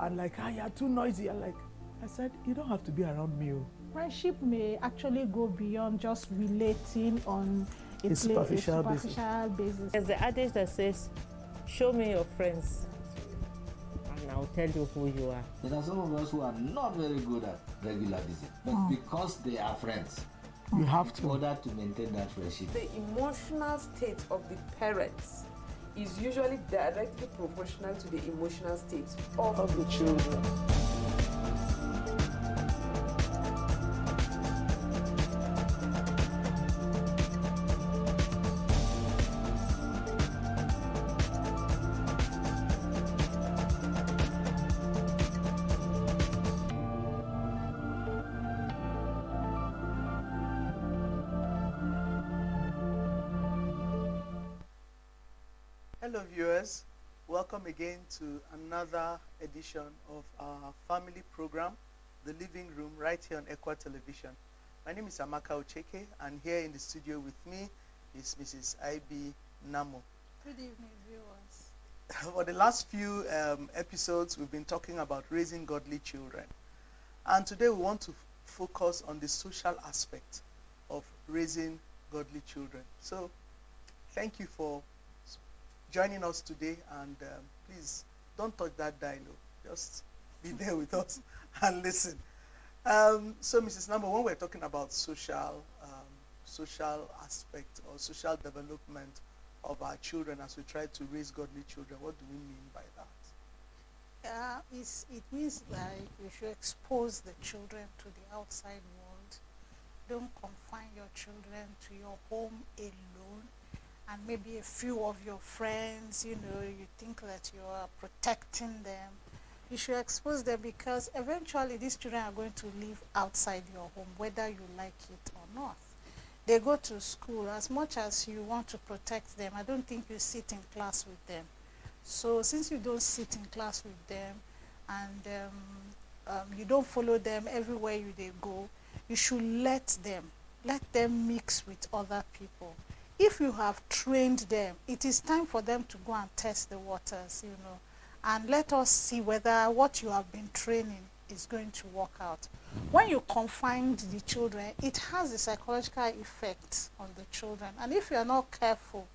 and like, you're too noisy. And like, I said, you don't have to be around me. Friendship may actually go beyond just relating on A superficial basis. There's the adage that says, show me your friends and I'll tell you who you are. There are some of us who are not very good at regular visit, but because they are friends, You have to. in order to maintain that friendship. The emotional state of the parents is usually directly proportional to the emotional state of the children. Hello viewers, welcome again to another edition of our family program, The Living Room, right here on Equa Television. My name is Amaka Ocheke, and here in the studio with me is Mrs. I.B. Namo. Good evening, viewers. For the last few episodes, we've been talking about raising godly children. And today we want to focus on the social aspect of raising godly children. So, thank you for joining us today, and please don't touch that dial. Just be there with us and listen. So, Mrs. Namo, when we're talking about social aspect or social development of our children as we try to raise godly children, what do we mean by that? It means like you should expose the children to the outside world. Don't confine your children to your home alone and maybe a few of your friends. You think that you are protecting them. You should expose them, because eventually these children are going to live outside your home, whether you like it or not. They go to school. As much as you want to protect them, I don't think you sit in class with them. So since you don't sit in class with them, and you don't follow them everywhere they go, you should let them mix with other people. If you have trained them, it is time for them to go and test the waters, and let us see whether what you have been training is going to work out. When you confine the children, it has a psychological effect on the children, and if you are not careful,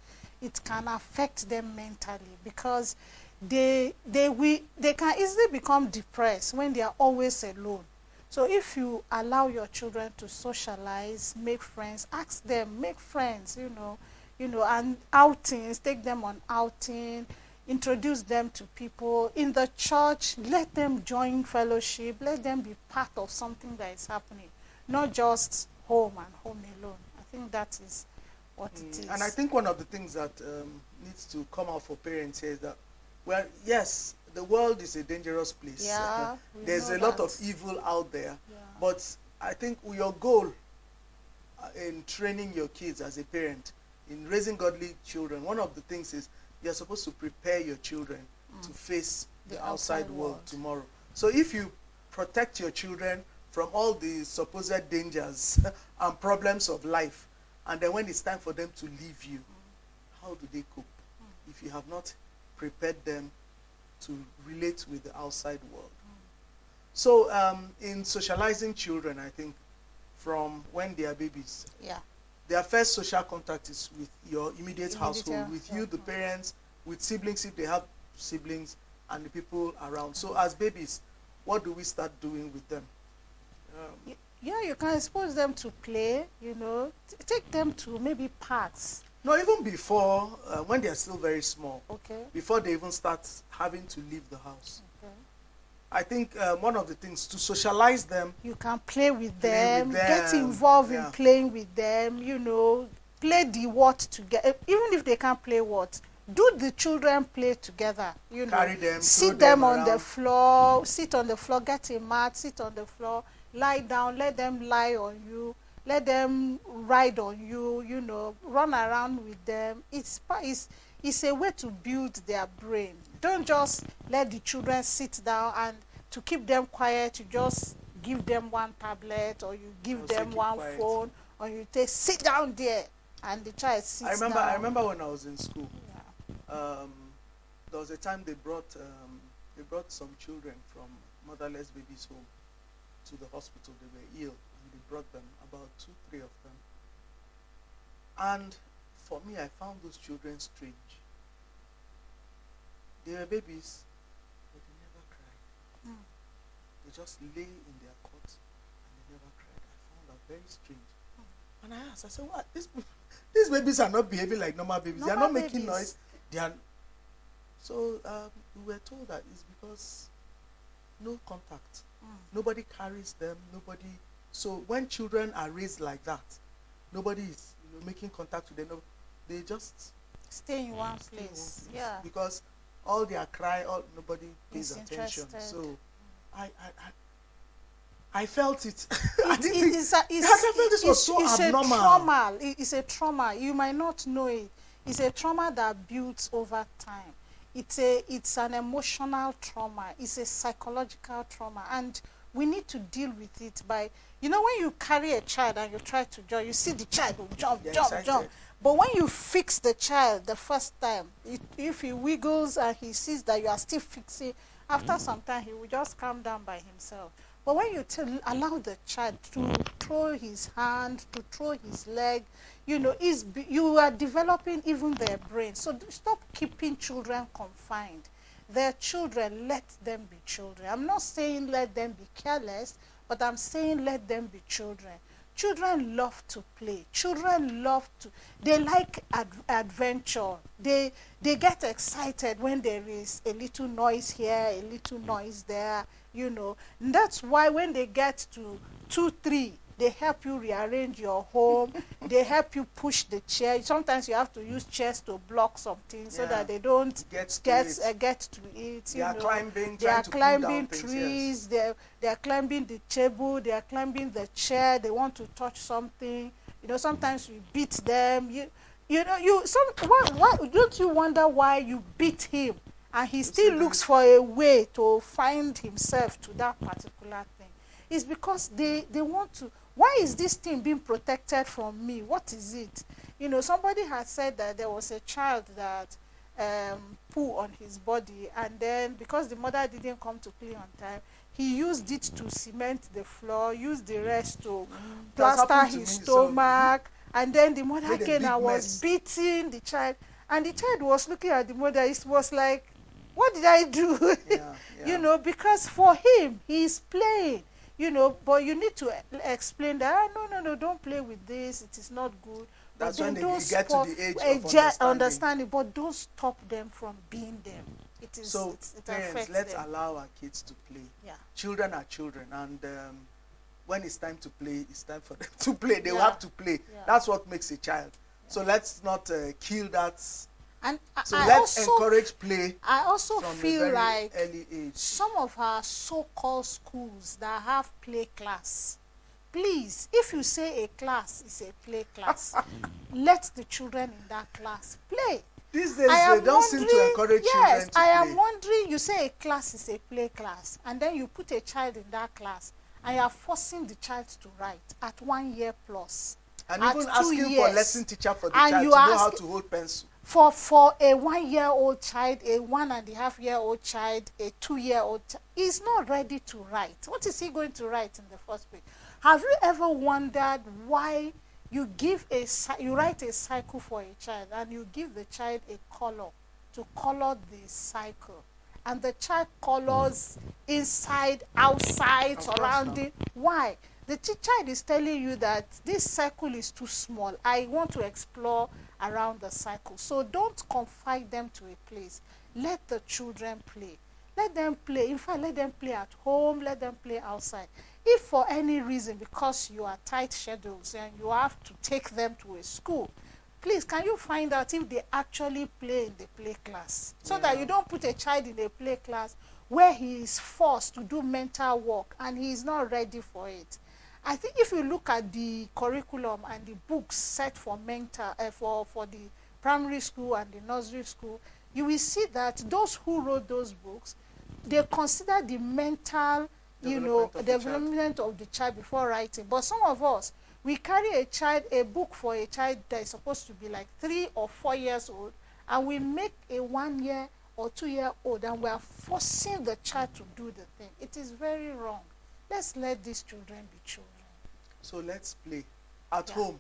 it can affect them mentally, because they can easily become depressed when they are always alone. So if you allow your children to socialize, make friends, ask them, make friends, and outings, take them on outing, introduce them to people. In the church, let them join fellowship, let them be part of something that is happening, not just home and home alone. I think that is what it is. And I think one of the things that needs to come out for parents here is that, well, yes, the world is a dangerous place. Yeah, there's a lot of evil out there. Yeah. But I think your goal in training your kids as a parent, in raising godly children, one of the things is you're supposed to prepare your children to face the outside world tomorrow. So if you protect your children from all the supposed dangers and problems of life, and then when it's time for them to leave you, how do they cope if you have not prepared them to relate with the outside world? So in socializing children, I think from when they are babies, their first social contact is with your immediate household, with you, the parents, with siblings if they have siblings, and the people around. So as babies, what do we start doing with them? You can expose them to play, take them to maybe parks. No, even before, when they are still very small, before they even start having to leave the house. I think one of the things, to socialize them. You can play with them, get involved in playing with them, play the what together. Even if they can't play what, do the children play together, Carry them, sit them on the floor, sit on the floor, get a mat, sit on the floor, lie down, let them lie on you, let them ride on you, run around with them. It's a way to build their brain. Don't just let the children sit down, and to keep them quiet, you just give them one tablet, or you give them one phone, or you sit down there, and the child sits down. I remember when I was in school, there was a time they brought they brought some children from motherless babies home to the hospital. They were ill, and they brought them, about 2-3 of them. And for me, I found those children strange. They were babies, but they never cried. They just lay in their cots and they never cried. I found that very strange. And I asked, I said, what? These babies are not behaving like normal babies. They are not making noise. They are. So we were told that it's because no contact. Nobody carries them. Nobody. So when children are raised like that, nobody is making contact with them. No, they just Stay in one place. Yeah. Because all their cry, nobody pays attention. Interested. So I felt it. I It- didn't it think, is a- I felt this was so it's abnormal. a trauma. It's a trauma. You might not know it. It's a trauma that builds over time. It's an emotional trauma. It's a psychological trauma, and we need to deal with it by, when you carry a child and you try to jump, you see the child will jump, They're jump, excited. jump. But when you fix the child the first time, if he wiggles and he sees that you are still fixing, after some time he will just calm down by himself. But when you allow the child to throw his hand, to throw his leg, you are developing even their brain. So stop keeping children confined. They're children, let them be children. I'm not saying let them be careless, but I'm saying let them be children. Children love to play. Children they like adventure. They get excited when there is a little noise here, a little noise there, And that's why when they get to 2, 3, they help you rearrange your home. They help you push the chair. Sometimes you have to use chairs to block something so that they don't get to it. They are climbing, They are trying to pull down climbing things, trees. They are climbing the table. They are climbing the chair. They want to touch something. Sometimes we beat them. Why don't you wonder why you beat him and he still looks for a way to find himself to that particular thing? It's because they want to. Why is this thing being protected from me? What is it? Somebody had said that there was a child that poo on his body, and then because the mother didn't come to clean on time, he used it to cement the floor, used the rest to plaster his stomach, and then the mother came and was beating the child, and the child was looking at the mother. It was like, what did I do? Yeah. Because for him, he's playing. But you need to explain that, no, don't play with this, it is not good. That's but when don't they get to the age of understanding. But don't stop them from being them. It Parents, affects let's them. allow our kids to play. Yeah. Children are children, and when it's time to play, it's time for them to play. They will Yeah. have to play. Yeah. That's what makes a child. So let's not kill that. And So I let's also, encourage play I also from a feel very like early age. some of our so-called schools that have play class, please, if you say a class is a play class, let the children in that class play. These days, they don't seem to encourage children to play. I am wondering, you say a class is a play class, and then you put a child in that class, and you are forcing the child to write at 1 year plus. And at even 2 asking for a years. lesson teacher for the And child to you know ask- how to hold pencil. For a 1 year old child, a 1.5 year old child, a 2 year old child, he's not ready to write. What is he going to write in the first place? Have you ever wondered why you write a cycle for a child, and you give the child a color to color the cycle, and the child colors inside, outside, surrounding? Why? The child is telling you that this cycle is too small. I want to explore around the cycle. So don't confine them to a place. Let the children play. Let them play. In fact, let them play at home. Let them play outside. If for any reason, because you are tight schedules and you have to take them to a school, please, can you find out if they actually play in the play class? So that you don't put a child in a play class where he is forced to do mental work and he is not ready for it. I think if you look at the curriculum and the books set for for the primary school and the nursery school, you will see that those who wrote those books, they consider the mental development of the child before writing. But some of us, we carry a book for a child that is supposed to be like 3 or 4 years old, and we make a 1 year or 2-year-old and we are forcing the child to do the thing. It is very wrong. Let's let these children be children. So let's play at Yeah. home.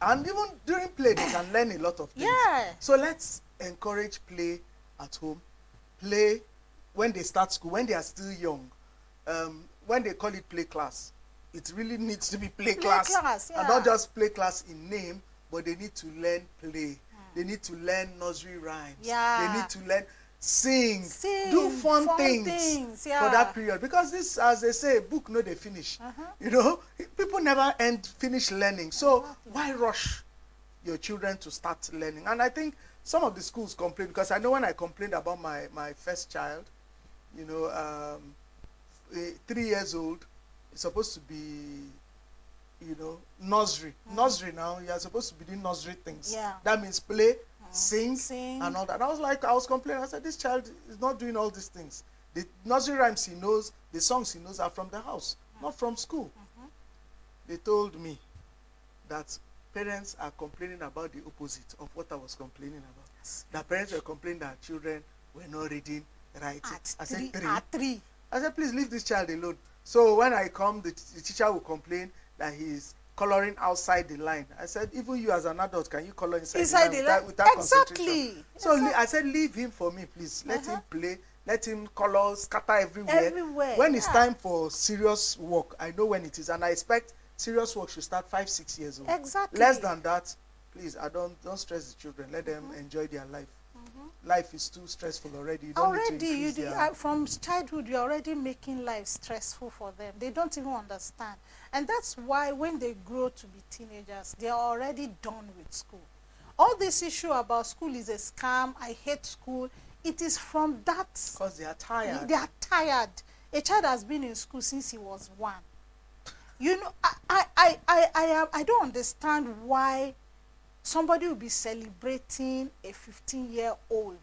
And even during play, they can learn a lot of things. Yeah. So let's encourage play at home. Play when they start school, when they are still young. When they call it play class, it really needs to be play class. Yeah. And not just play class in name, but they need to learn play. They need to learn nursery rhymes. Yeah. They need to learn sing, Sing, do fun fun things, things, for yeah. that period. Because this, as they say, book no they finish. You know, people never finish learning. So why rush your children to start learning? And I think some of the schools complain, because I know when I complained about my first child, you know, 3 years old, it's supposed to be, you know, nursery. Nursery now, you are supposed to be doing nursery things. Yeah. That means play, sing, Sing. and all that. And I was complaining. I said, this child is not doing all these things. The nursery rhymes he knows, the songs he knows are from the house, not from school. They told me that parents are complaining about the opposite of what I was complaining about. Yes. That parents were complaining that children were not reading, writing. I said, At three. I said, please leave this child alone. So when I come, the teacher will complain that he's coloring outside the line. I said, even you as an adult, can you color inside the line without concentration? So I said, leave him for me, please. Let him play. Let him color, scatter everywhere. When it's time for serious work, I know when it is. And I expect serious work should start 5-6 years old. Exactly. Less than that, please, don't stress the children. Let them enjoy their life. Life is too stressful already. You don't need to increase their... From childhood, you're already making life stressful for them. They don't even understand. And that's why when they grow to be teenagers, they are already done with school. All this issue about school is a scam, I hate school, it is from that. Because they are tired. They are tired. A child has been in school since he was 1. You know, I don't understand why somebody will be celebrating a 15-year-old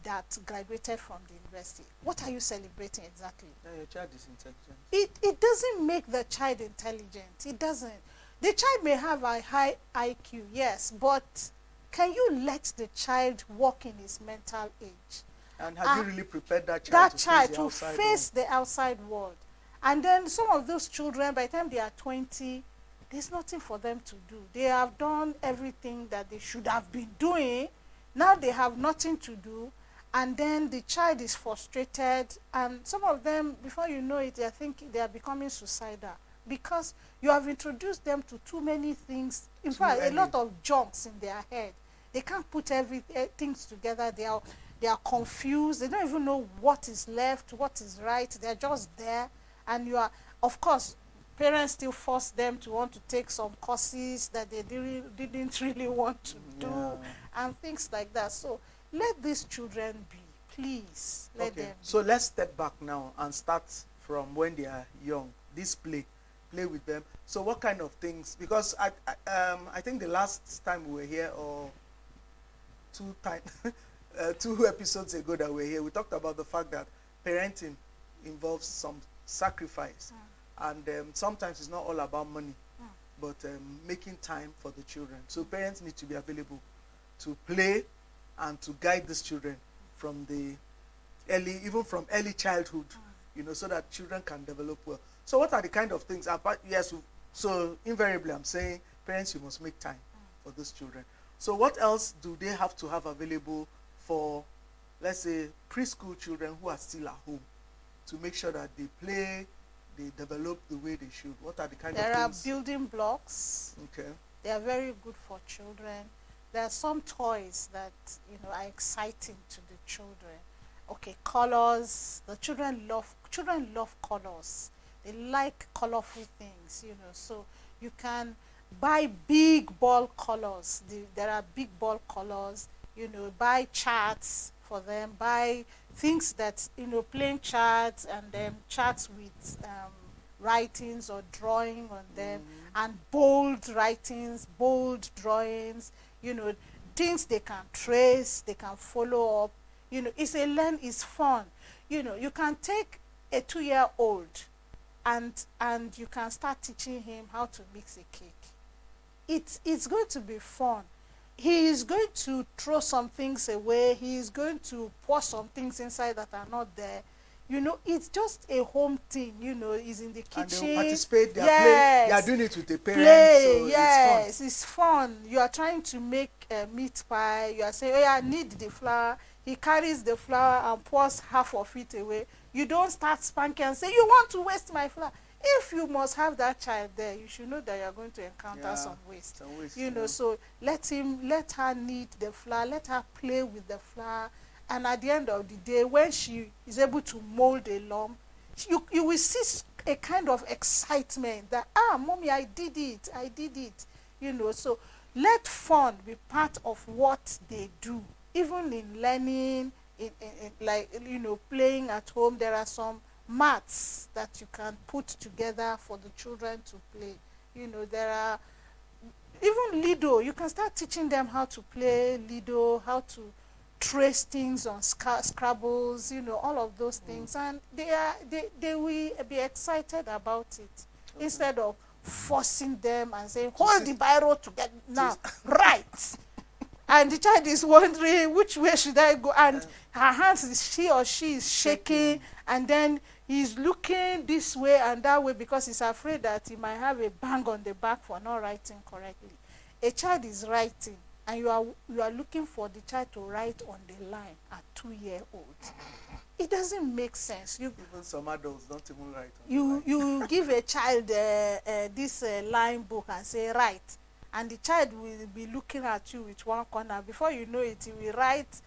that graduated from the university. What are you celebrating exactly? Yeah, your child is intelligent. It doesn't make the child intelligent. It doesn't. The child may have a high IQ, yes, but can you let the child walk in his mental age? And have you really prepared that child to face the outside world? And then some of those children, by the time they are 20, there's nothing for them to do. They have done everything that they should have been doing. Now they have nothing to do. And then the child is frustrated. And some of them, before you know it, they think they are becoming suicidal. Because you have introduced them to too many things. In fact, a lot of junks in their head. They can't put things together. They are confused. They don't even know what is left, what is right. They're just there. And you are, of course, parents still force them to want to take some courses that they didn't really want to do, and things like that. So let these children be, please. Let them be. So let's step back now and start from when they are young. This play with them. So what kind of things? Because I think the last time we were here, or 2 episodes ago that we were here, we talked about the fact that parenting involves some sacrifice. And sometimes it's not all about money, but making time for the children. So parents need to be available to play and to guide these children from the early childhood, you know, so that children can develop well. So what are the kind of things? Yes, so invariably I'm saying, parents, you must make time for these children. So what else do they have to have available for, let's say, preschool children who are still at home, to make sure that they play, they develop the way they should? What are the kind of things? There are building blocks. Okay. They are very good for children. There are some toys that, you know, are exciting to the children. Okay, colors. The children love colors. They like colorful things, you know. So you can buy big ball colors. There are big ball colors. You know, buy charts for them. Buy things that, you know, plain charts, and then charts with writings or drawing on them, and bold writings, bold drawings, you know, things they can trace, they can follow up. You know, it's fun. You know, you can take a 2-year-old and you can start teaching him how to mix a cake. It's going to be fun. he is going to throw some things away. He is going to pour some things inside that are not there. You know, it's just a home thing. You know, he's in the kitchen. And they will participate. They are Yes. playing. They are doing it with the parents. Play, So yes, it's fun. You are trying to make a meat pie. You are saying, oh yeah, I need the flour. He carries the flour and pours half of it away. You don't start spanking and say, you want to waste my flour. If you must have that child there, you should know that you are going to encounter some waste. Some waste, You know, yeah. so let her knead the flour, let her play with the flour. And at the end of the day, when she is able to mold a lump, you will see a kind of excitement that, mommy, I did it. You know, so let fun be part of what they do. Even in learning, in like, you know, playing at home, there are some mats that you can put together for the children to play. You know, there are even Lido. You can start teaching them how to play Lido, how to trace things on Scrabbles, you know, all of those things, and they will be excited about it instead of forcing them and saying, hold the biro together now, right? And the child is wondering, which way should I go? And her hands, she is shaking, and then he's looking this way and that way because he's afraid that he might have a bang on the back for not writing correctly. A child is writing, and you are looking for the child to write on the line at 2-year-old. It doesn't make sense. Even some adults don't even write on the line. You give a child this line book and say write, and the child will be looking at you with one corner. Before you know it, he will write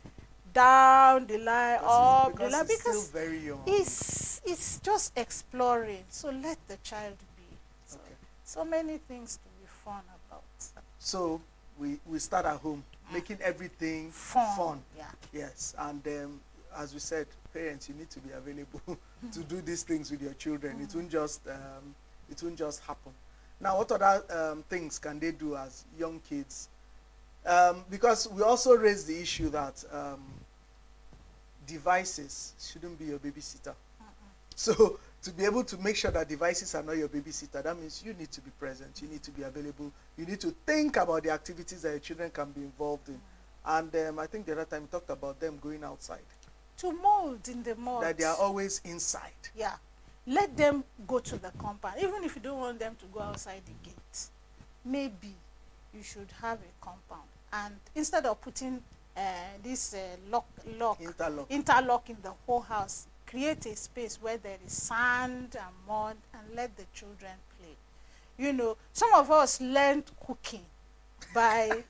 down the line, up the line, because because still very young. it's just exploring. So let the child be. So many things to be fun about. So we start at home, making everything Fun. Yeah. Yes, and as we said, parents, you need to be available to do these things with your children. It won't just happen. Now, what other things can they do as young kids? Because we also raised the issue that devices shouldn't be your babysitter. So to be able to make sure that devices are not your babysitter, that means you need to be present, you need to be available, you need to think about the activities that your children can be involved in. And I think the other time we talked about them going outside. To mold in the mold. That they are always inside. Yeah. Let them go to the compound. Even if you don't want them to go outside the gate, maybe you should have a compound. And instead of putting this interlock in the whole house, create a space where there is sand and mud and let the children play. You know, some of us learned cooking by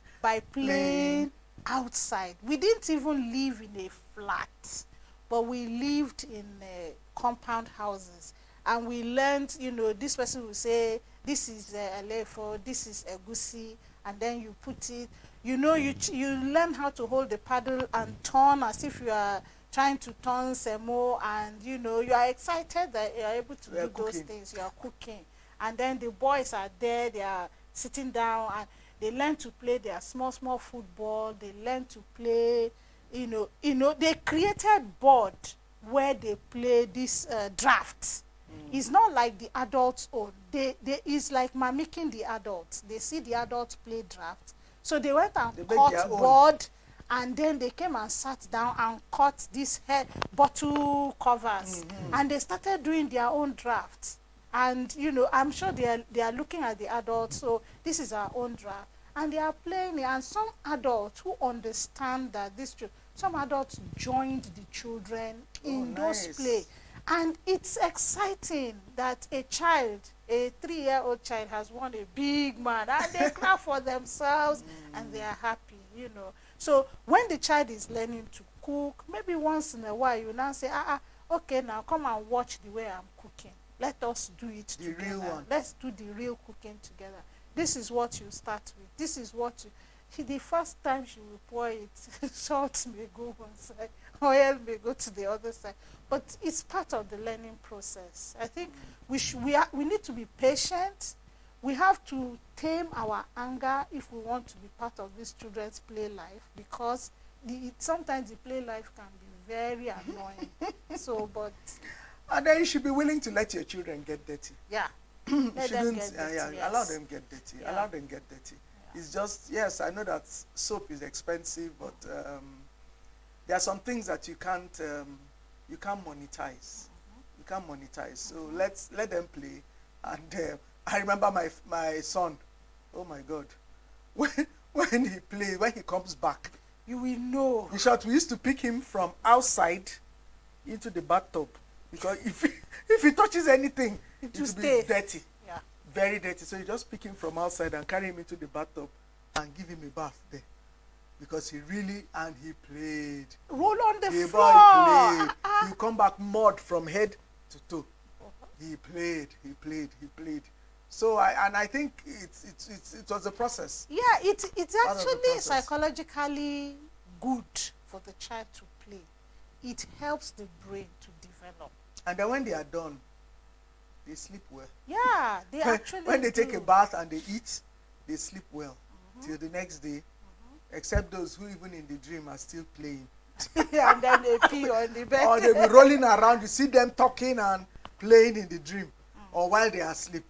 playing outside. We didn't even live in a flat, but we lived in compound houses, and we learned, you know, this person will say, this is elefo, this is egusi, and then you put it, you know, you learn how to hold the paddle and turn as if you are trying to turn semo, and you know, you are excited that you are able to do those things. You are cooking, and then the boys are there, they are sitting down, and they learn to play their small football. They learn to play, you know, they created board where they play this drafts. It's not like the adults own. It's like mimicking the adults. They see the adults play draft, so they went and cut board, and then they came and sat down and cut these bottle covers, and they started doing their own drafts. And you know, I'm sure they are looking at the adults. So this is our own draft, and they are playing it. And some adults who understand that some adults joined the children in those play. And it's exciting that a 3-year-old child has won a big man, and they clap for themselves and they are happy, you know. So when the child is learning to cook, maybe once in a while you now say, okay, now come and watch the way I'm cooking. Let us do it together. Real one. Let's do the real cooking together. This is what you start with. This is what the first time she will pour it, salt may go one side, oil may go to the other side. But it's part of the learning process. I think we need to be patient. We have to tame our anger if we want to be part of this children's play life, because sometimes the play life can be very annoying. And then you should be willing to let your children get dirty. Yeah. Allow them get dirty. Yeah. Allow them get dirty. It's just, yes, I know that soap is expensive, but there are some things that you can't monetize. You can't monetize. So let them play. And I remember my son. Oh my God, when he comes back, You will know. in short, we used to pick him from outside into the bathtub, because if he touches anything, it will be dirty, Yeah. very dirty. So you just pick him from outside and carry him into the bathtub and give him a bath there, because he played. Roll on the The floor. boy played. He come back mud from head to toe. He played. So I think it was a process. Yeah, it's Part of the actually process. psychologically good for the child to play. It helps the brain to develop. And then when they are done, they sleep well. Yeah, they actually When they take do. a bath and they eat, they sleep well till the next day. Except those who even in the dream are still playing. And then they pee on the bed. Or they'll be rolling around. You see them talking and playing in the dream, or while they are asleep.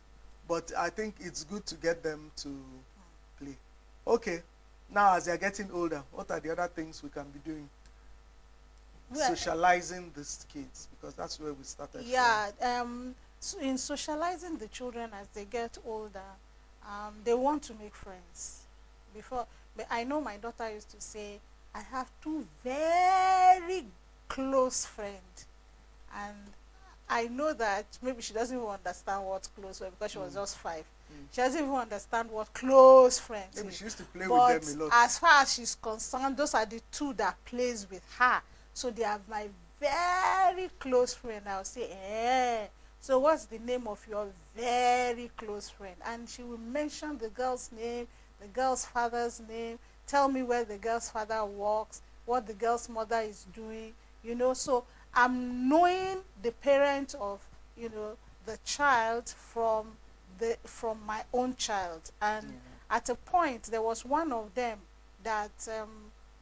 But I think it's good to get them to play. Okay, now as they're getting older, what are the other things we can be doing? Well, Socializing these kids, because that's where we started. from. Yeah, so in socializing the children as they get older, they want to make friends. But I know my daughter used to say, I have two very close friends, and I know that maybe she doesn't even understand what close friends, because she was just 5. She doesn't even understand what close friends Maybe is. she used to play But with them a lot. as far as she's concerned, those are the two that plays with her. So they are my very close friend. I'll say, so what's the name of your very close friend? And she will mention the girl's name, the girl's father's name, tell me where the girl's father works, what the girl's mother is doing, So I'm knowing the parent of, the child from my own child. And at a point, there was one of them that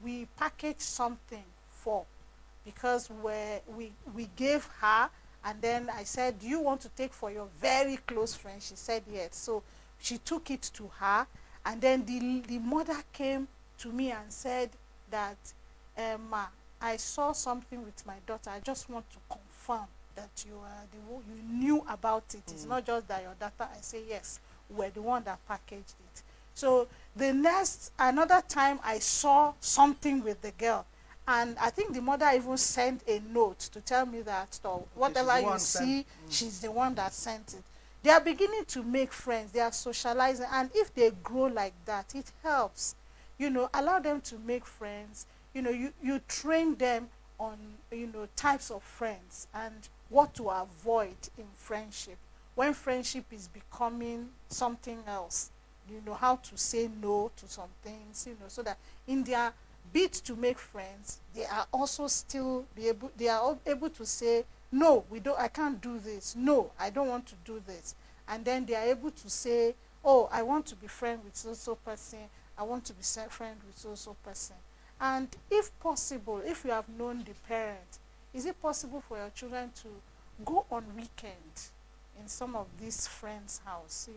we packaged something for, because we gave her, and then I said, do you want to take for your very close friend? She said yes. So she took it to her, and then the mother came to me and said that, Ma, I saw something with my daughter. I just want to confirm that you knew about it. It's not just that your daughter. I say yes, we're the one that packaged it. So another time I saw something with the girl, and I think the mother even sent a note to tell me that whatever you see, she's the one that sent it. They are beginning to make friends. They are socializing, and if they grow like that, it helps. Allow them to make friends. You train them on types of friends and what to avoid in friendship. When friendship is becoming something else, how to say no to some things, so that in their bid to make friends, they are also still able to say, no, I can't do this. No, I don't want to do this. And then they are able to say, oh, I want to be friend with so person. I want to be friend with so person. And if possible, if you have known the parent, is it possible for your children to go on weekend in some of these friends' house,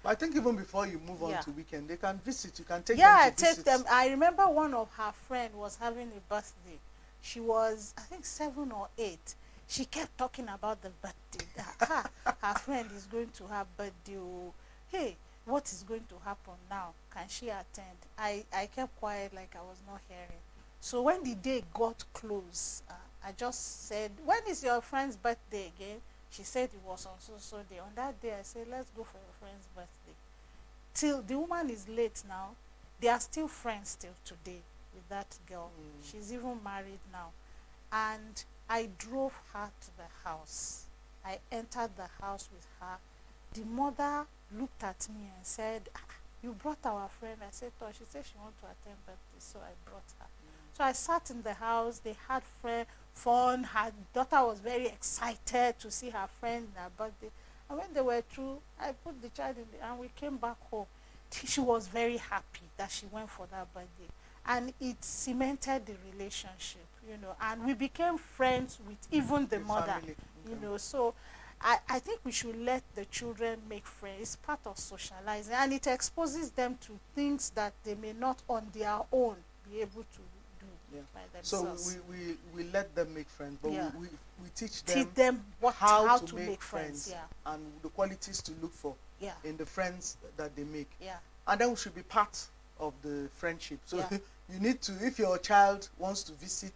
I think even before you move on Yeah. to weekend, they can visit. You can take Yeah, them to take visit. them. I remember one of her friend was having a birthday. She was, I think, 7 or 8. She kept talking about the birthday. That her friend is going to have birthday. Oh, hey, what is going to happen now? Can she attend? I kept quiet, like I was not hearing. So when the day got close, I just said, when is your friend's birthday again? She said it was on so day. On that day, I said, let's go for your friend's birthday. Till the woman is late now. They are still friends till today with that girl. She's even married now. And I drove her to the house. I entered the house with her. The mother looked at me and said, you brought our friend. I said, oh, she said she wanted to attend birthday, so I brought her. So I sat in the house. They had fun. Her daughter was very excited to see her friend in her birthday. And when they were through, I put the child in and we came back home. She was very happy that she went for that birthday. And it cemented the relationship, and we became friends with even the mother, family. So I think we should let the children make friends. It's part of socializing, and it exposes them to things that they may not on their own be able to do Yeah. by So themselves. we let them make friends, but Yeah. we teach Teach them them how how to to make make friends. friends. Yeah, and the qualities to look for yeah, in the friends that they make. yeah, And then we should be part of the friendship. So Yeah. you need to, if your child wants to visit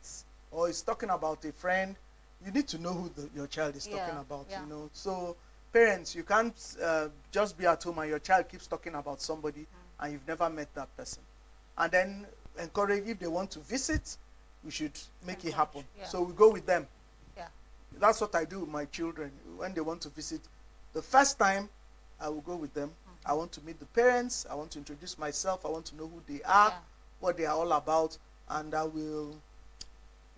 or is talking about a friend, you need to know who your child is talking Yeah, about, yeah. you know. So parents, you can't just be at home and your child keeps talking about somebody and you've never met that person. And then encourage, if they want to visit, we should make it happen. Yeah. So we go with them. yeah, That's what I do with my children when they want to visit. The first time, I will go with them. I want to meet the parents. I want to introduce myself. I want to know who they are, Yeah. what they are all about, and I will,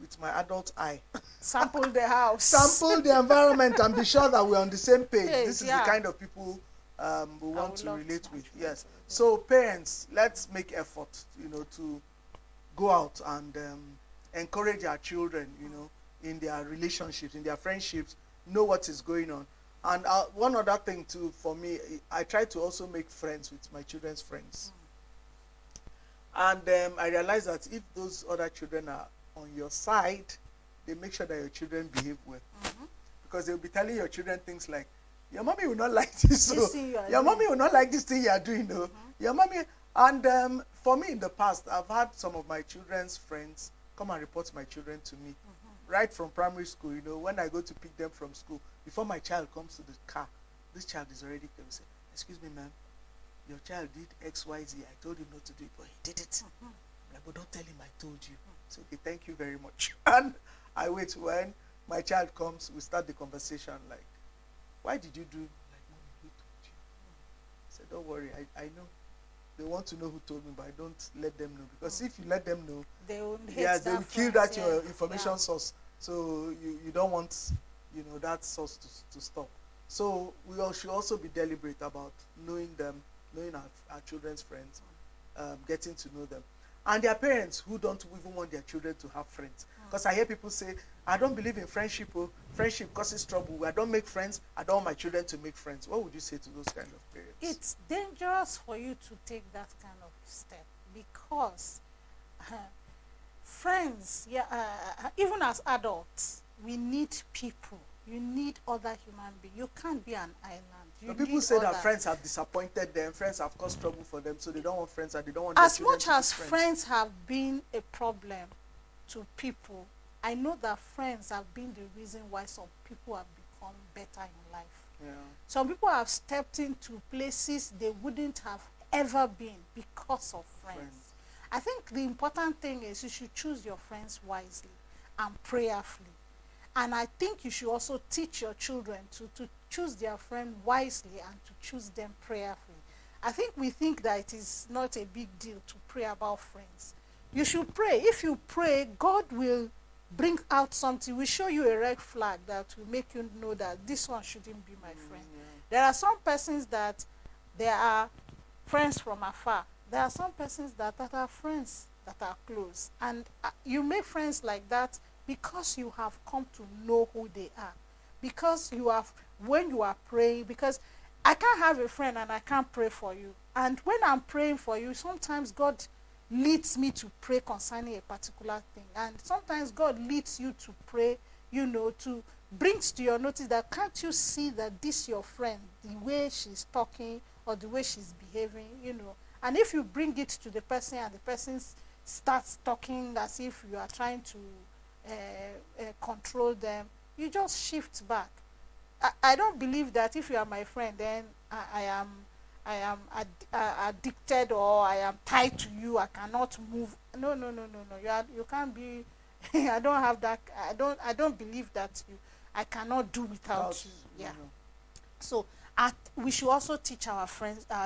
with my adult eye, sample the house. sample the environment and be sure that we're on the same page. Page, This is yeah. the kind of people we want would to love relate to with. have Yes. children. So parents, let's make effort, to go out and encourage our children, in their relationships, in their friendships, know what is going on. And one other thing too, for me, I try to also make friends with my children's friends. And I realize that if those other children are on your side, they make sure that your children behave well. Because they'll be telling your children things like, your mommy will not like this. So This thing you are your mommy doing. will not like this thing you are doing. No. Your mommy. And for me in the past, I've had some of my children's friends come and report my children to me. Right from primary school, when I go to pick them from school, before my child comes to the car, this child is already coming and say, excuse me, ma'am, your child did X, Y, Z. I told him not to do it, but he did it. Like, but don't tell him I told you. So, okay, thank you very much. And I wait when my child comes, we start the conversation like, why did you do? Like, mommy, who told you? I said, don't worry, I know. They want to know who told me, but I don't let them know. Because if you let them know, They will hate yeah, they that will kill friends, that your yeah. information Yeah. source. So you don't want, that source to stop. So we all should also be deliberate about knowing them, knowing our children's friends, getting to know them. And their parents who don't even want their children to have friends. Because I hear people say, I don't believe in friendship. Oh, friendship causes trouble. I don't make friends. I don't want my children to make friends. What would you say to those kind of parents? It's dangerous for you to take that kind of step because friends, even as adults, we need people. You need other human beings. You can't be an island. You People need say that others. friends have disappointed them, friends have caused trouble for them, so they don't want friends and they don't want As their children much to be as friends have been a problem to people, I know that friends have been the reason why some people have become better in life. Yeah. Some people have stepped into places they wouldn't have ever been because of friends. Friends. I think the important thing is you should choose your friends wisely and prayerfully. And I think you should also teach your children to choose their friend wisely and to choose them prayerfully. I think we think that it is not a big deal to pray about friends. You should pray. If you pray, God will bring out something, will show you a red flag that will make you know that this one shouldn't be my friend. There are some persons that they are friends from afar. There are some persons that are friends that are close. And you make friends like that because you have come to know who they are. Because you have, when you are praying, because I can't have a friend and I can't pray for you. And when I'm praying for you, sometimes God leads me to pray concerning a particular thing. And sometimes God leads you to pray, to brings to your notice that can't you see that this your friend, the way she's talking or the way she's behaving, And if you bring it to the person and the person starts talking as if you are trying to control them, you just shift back. I don't believe that if you are my friend, then I am addicted or I am tied to you. I cannot move. No. You can't be. I don't have that. I don't believe that I cannot do without you. Yeah. So we should also teach our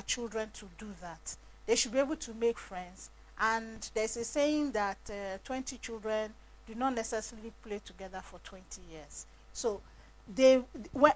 children to do that. They should be able to make friends. And there's a saying that 20 children do not necessarily play together for 20 years. So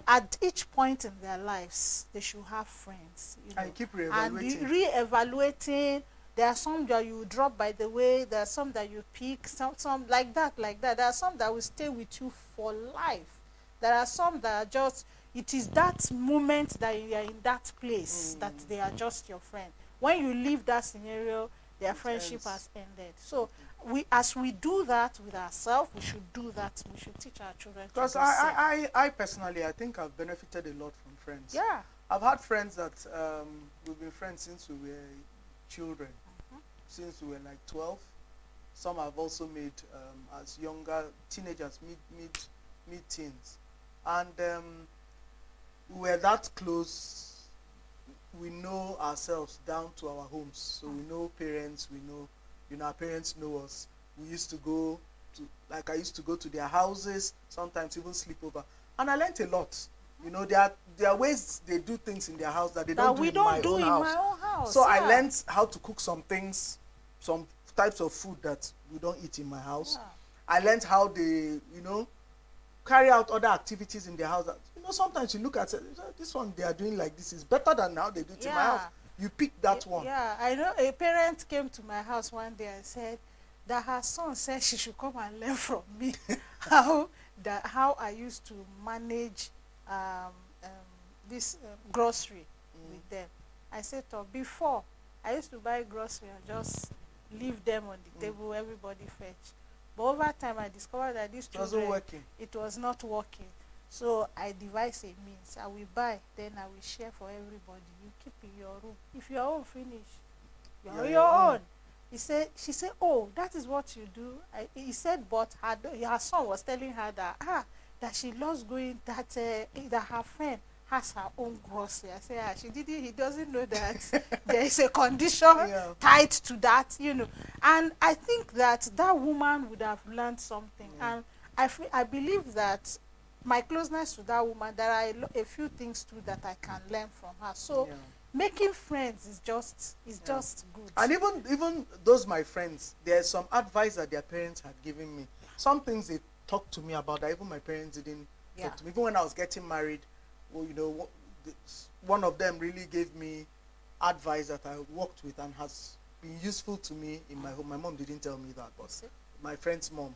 at each point in their lives, they should have friends. And keep and reevaluating. Re-evaluating. There are some that you drop by the way. There are some that you pick. Some like that. There are some that will stay with you for life. There are some that are just, It is that moment that you are in that place that they are just your friend. When you leave that scenario, their friendship has ended. So as we do that with ourselves, we should do that. We should teach our children to do Because the same. I personally, I think I've benefited a lot from friends. Yeah. I've had friends that we've been friends since we were children, since we were like 12. Some have also made as younger teenagers, mid-teens, and we were that close. We know ourselves down to our homes, so we know parents. We know, our parents know us. We used to go to, like I used to go to their houses, sometimes even sleep over, and I learned a lot. There are ways they do things in their house that they don't do in my own house. So I learned how to cook some things, some types of food that we don't eat in my house. I learned how they, carry out other activities in their house. That, sometimes you look at it, this one they are doing like this is better than how they do it in my house. You pick that one. Yeah, I know a parent came to my house one day and said that her son said she should come and learn from me how I used to manage this grocery with them. I said to her, before I used to buy grocery and just leave them on the table, everybody fetch. But over time I discovered that these children, it was not working. So I devised a means. I will buy, then I will share for everybody. You keep in your room. If your own finish, you're on your own. She said, oh, that is what you do. He said, but her son was telling her that she loves going, that her friend has her own grocery. I said, he doesn't know that there is a condition tied to that, And I think that woman would have learned something. And I believe that my closeness to that woman, there are a few things too that I can learn from her. So making friends is just good. And even those my friends, there's some advice that their parents had given me. Some things they talked to me about that even my parents didn't talk to me. Even when I was getting married, one of them really gave me advice that I worked with and has been useful to me in my home. My mom didn't tell me that, but my friend's mom,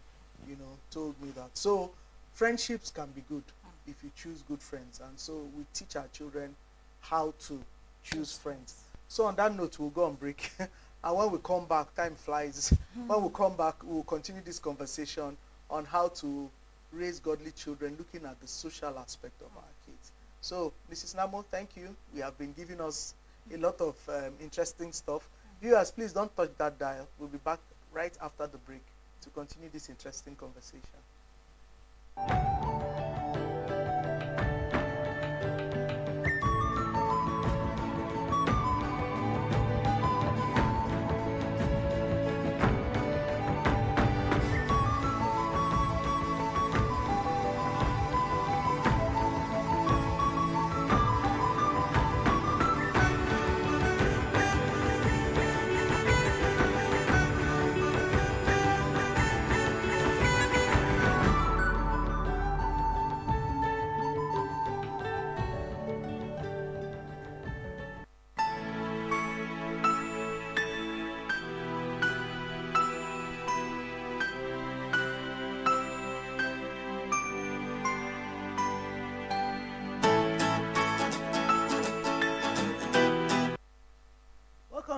told me that. So friendships can be good if you choose good friends, and so we teach our children how to choose friends. So on that note, we'll go on break. And when we come back, time flies. When we come back, we'll continue this conversation on how to raise godly children, looking at the social aspect of our kids. So, Mrs. Namo, thank you. You have been giving us a lot of interesting stuff. Viewers, please don't touch that dial. We'll be back right after the break to continue this interesting conversation.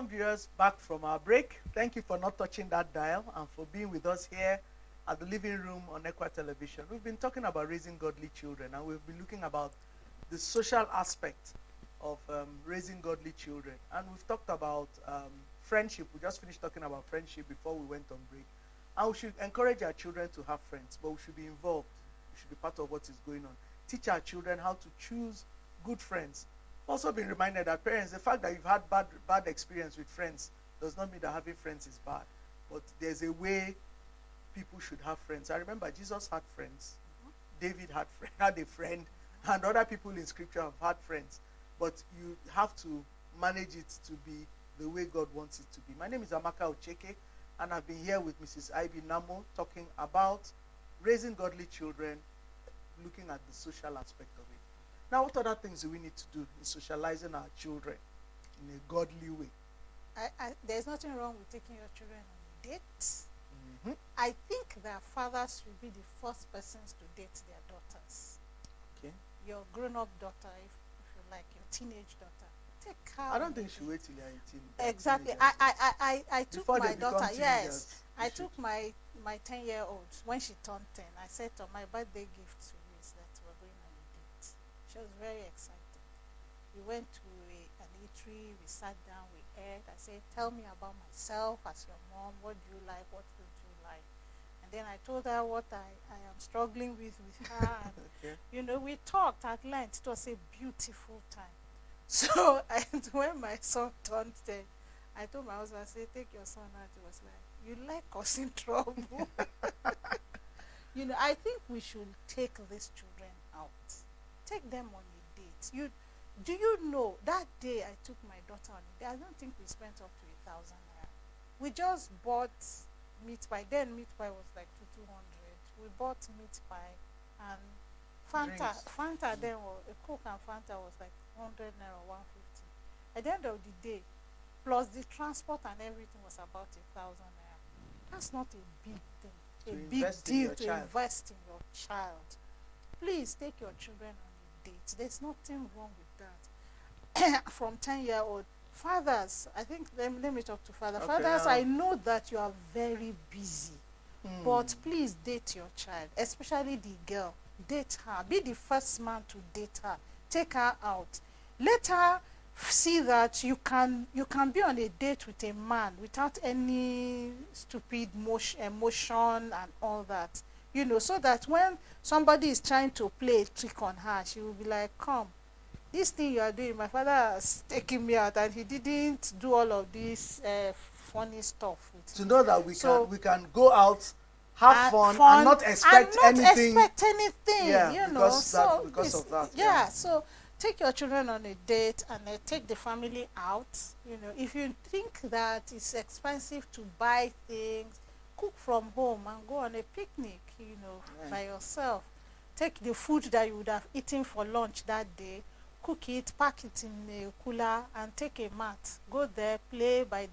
Viewers, back from our break. Thank you for not touching that dial and for being with us here at the living room on Equa Television. We've been talking about raising godly children, and we've been looking about the social aspect of raising godly children. And we've talked about friendship. We just finished talking about friendship before we went on break. And we should encourage our children to have friends, but we should be involved. We should be part of what is going on. Teach our children how to choose good friends. Also been reminded that parents, the fact that you've had bad experience with friends does not mean that having friends is bad. But there's a way people should have friends. I remember Jesus had friends. David had a friend. And other people in scripture have had friends. But you have to manage it to be the way God wants it to be. My name is Amaka Ocheke, and I've been here with Mrs. Ivy Namo talking about raising godly children, looking at the social aspect of it. Now, what other things do we need to do in socializing our children in a godly way? There's nothing wrong with taking your children on dates. I think that fathers should be the first persons to date their daughters. Okay. your grown-up daughter, if you like, your teenage daughter, take her. I don't on think a she date. wait till you're 18. Exactly. teenagers. I took Before my they become daughter. Yes, teenagers, I you should. took my 10-year-old when she turned 10. I said to her, my birthday gift to you is that we're going on a date. She was very excited. We went to an eatery. We sat down. We ate. I said, tell me about myself as your mom. What do you like? What don't you like? And then I told her what I am struggling with her. And, Okay. you know, we talked at length. It was a beautiful time. So when my son turned 10, I told my husband, I said, take your son out. He was like, you like causing trouble. You know, I think we should take these children out. Take them on a date. Do you know, that day I took my daughter on a date, I don't think we spent up to 1,000 naira. We just bought meat pie. Then meat pie was like 200. We bought meat pie and Fanta. Drinks. Fanta then was, a Coke and Fanta was like 100 naira, 150. At the end of the day, plus the transport and everything was about 1,000 naira. That's not a big thing. To A big invest in deal your to child. invest in your child. Please take your children on a date. There's nothing wrong with that. From 10-year-old fathers, I think let me talk to father. Okay, Fathers, yeah. I know that you are very busy, but please date your child, especially the girl. Date her. Be the first man to date her. Take her out. Let her see that you can be on a date with a man without any stupid emotion and all that. You know, so that when somebody is trying to play a trick on her, she will be like, come, this thing you are doing, my father has taken me out and he didn't do all of this funny stuff with To me. know that we So- can go out, have fun, and not expect anything. Yeah, you know. because of that, Yeah, yeah. so take your children on a date and take the family out. You know, if you think that it's expensive to buy things, cook from home and go on a picnic, you know, Yeah. by yourself. Take the food that you would have eaten for lunch that day, cook it, pack it in a cooler, and take a mat. Go there, play by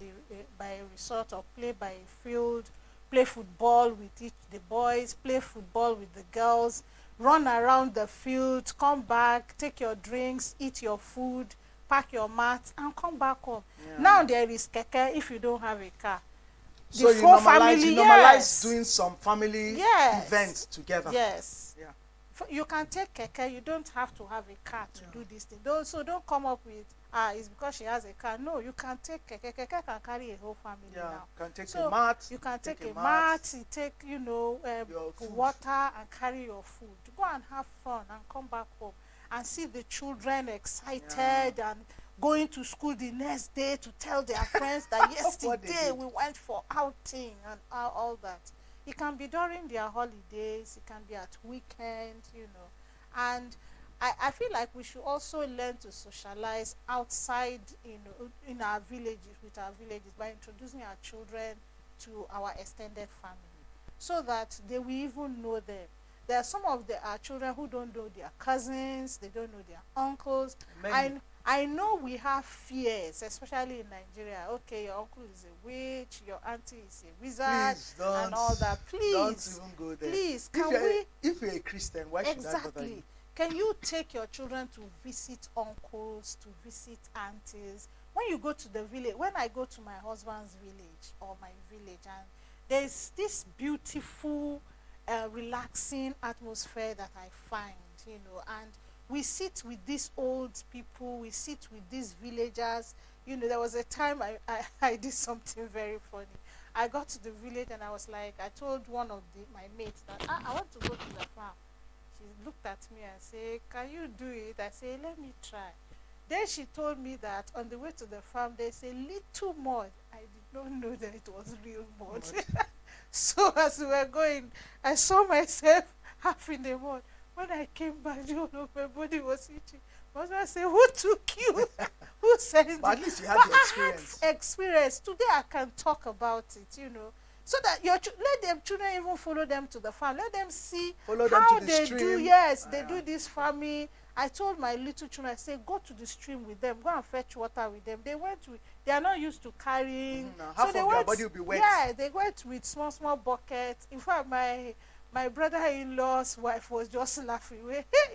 a resort or play by a field, play football with the boys, play football with the girls, run around the field, come back, take your drinks, eat your food, pack your mat, and come back home. Yeah. Now there is keke if you don't have a car. So The you whole normalize, family, you normalize yes. doing some family Yes. events together. Yes. Yeah. You can take keke. You don't have to have a car to Yeah. do this thing. So don't come up with it's because she has a car. No, you can take keke. Keke can carry a whole family Yeah, now. can take So a mat. You can take a mat. mat. You take Your food. water and carry your food. Go and have fun and come back home and see the children excited and going to school the next day to tell their friends that What they yesterday did. we went for outing and all that. It can be during their holidays, it can be at weekend, you know. And I feel like we should also learn to socialize outside, you know, in our villages, with our villages, by introducing our children to our extended family, so that they will even know them. There are some of our children who don't know their cousins, they don't know their uncles. Many. I know we have fears, especially in Nigeria. Okay, your uncle is a witch, your auntie is a wizard, Please don't, and all that. don't Please, even go there. please, If can you're, we? if you're a Christian, why should that bother Exactly. you? Can you take your children to visit uncles, to visit aunties? When you go to the village, when I go to my husband's village or my village, and there's this beautiful, relaxing atmosphere that I find, you know, and we sit with these old people, we sit with these villagers. You know, there was a time I did something very funny. I got to the village and I was like, I told one of my mates that I want to go to the farm. She looked at me and said, can you do it? I said, let me try. Then she told me that on the way to the farm, there's a little mud. I did not know that it was real mud. So as we were going, I saw myself half in the mud. When I came back, the whole of my body was itching. My husband said, who took you? Who sent you? But at least you had But the I experience. had experience. Today I can talk about it, you know. So that let them children even follow them to the farm. Let them see Follow them how to the they stream. do. Yes, they Yeah. do this farming. I told my little children, I said, go to the stream with them. Go and fetch water with them. They are not used to carrying. Mhm, half so they of their went, body will be wet. Yeah, they went with small buckets. In fact, my brother-in-law's wife was just laughing.